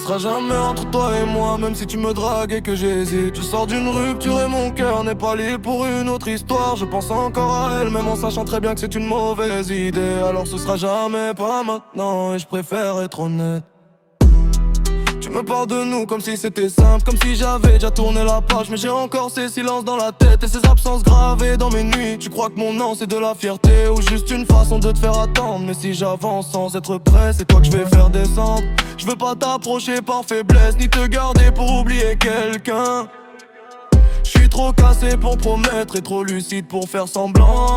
sera jamais entre toi et moi, même si tu me dragues et que j'hésite. Je sors d'une rupture et mon cœur n'est pas libre pour une autre histoire. Je pense encore à elle, même en sachant très bien que c'est une mauvaise idée. Alors ce sera jamais, pas maintenant, et je préfère être honnête. Tu me parles de nous comme si c'était simple, comme si j'avais déjà tourné la page. Mais j'ai encore ces silences dans la tête et ces absences gravées dans mes nuits. Tu crois que mon nom c'est de la fierté ou juste une façon de te faire attendre? Mais si j'avance sans être prêt, c'est toi que je vais faire descendre. Je veux pas t'approcher par faiblesse, ni te garder pour oublier quelqu'un. Je suis trop cassé pour promettre et trop lucide pour faire semblant.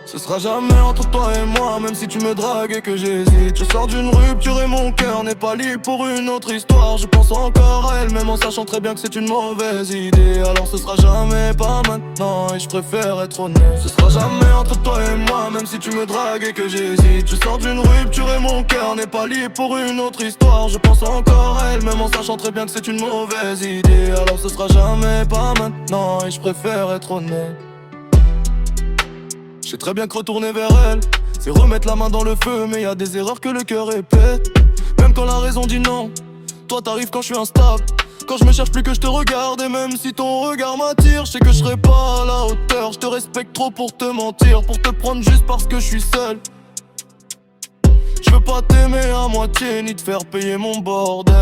Ce sera jamais entre toi et moi, même si tu me dragues et que j'hésite. Je sors d'une rupture et mon cœur n'est pas libre pour une autre histoire. Je pense encore à elle, même en sachant très bien que c'est une mauvaise idée. Alors ce sera jamais, pas maintenant, et je préfère être honnête. Ce sera jamais entre toi et moi, même si tu me dragues et que j'hésite. Je sors d'une rupture et mon cœur n'est pas libre pour une autre histoire. Je pense encore à elle, même en sachant très bien que c'est une mauvaise idée. Alors ce sera jamais, pas maintenant, et je préfère être honnête. Je sais très bien que retourner vers elle, c'est remettre la main dans le feu. Mais y a des erreurs que le cœur répète, même quand la raison dit non. Toi t'arrives quand je suis instable, quand je me cherche plus que je te regarde. Et même si ton regard m'attire, je sais que je serai pas à la hauteur. Je te respecte trop pour te mentir, pour te prendre juste parce que je suis seul. Je veux pas t'aimer à moitié, ni te faire payer mon bordel.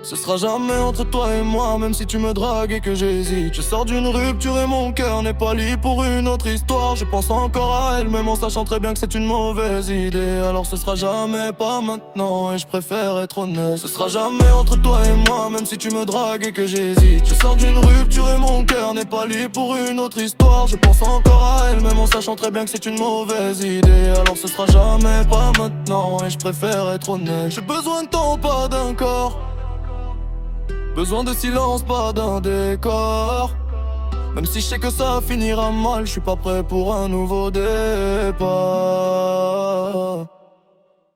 Ce sera jamais entre toi et moi, même si tu me dragues et que j'hésite. Je sors d'une rupture et mon cœur n'est pas libre pour une autre histoire. Je pense encore à elle, même en sachant très bien que c'est une mauvaise idée. Alors ce sera jamais, pas maintenant, et je préfère être honnête. Ce sera jamais entre toi et moi, même si tu me dragues et que j'hésite. Je sors d'une rupture et mon cœur n'est pas libre pour une autre histoire. Je pense encore à elle, même en sachant très bien que c'est une mauvaise idée. Alors ce sera jamais, pas maintenant, et je préfère être honnête. J'ai besoin de temps, pas d'un corps. Besoin de silence, pas d'un décor. Même si je sais que ça finira mal, je suis pas prêt pour un nouveau départ.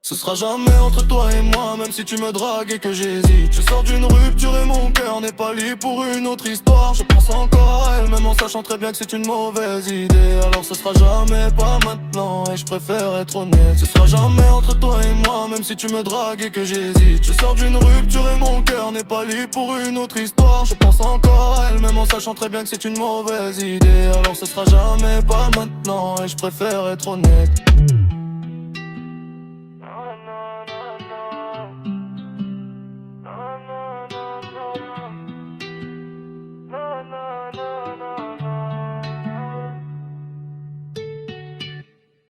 Ce sera jamais entre toi et moi, même si tu me dragues et que j'hésite. Je sors d'une rupture et mon cœur n'est pas libre pour une autre histoire. Je pense encore à elle, même en sachant très bien que c'est une mauvaise idée. Alors ce sera jamais, pas maintenant, et je préfère être honnête. Ce sera jamais entre toi et moi, même si tu me dragues et que j'hésite. Je sors d'une rupture et mon cœur n'est pas libre pour une autre histoire. Je pense encore à elle, même en sachant très bien que c'est une mauvaise idée. Alors ce sera jamais, pas maintenant, et je préfère être honnête.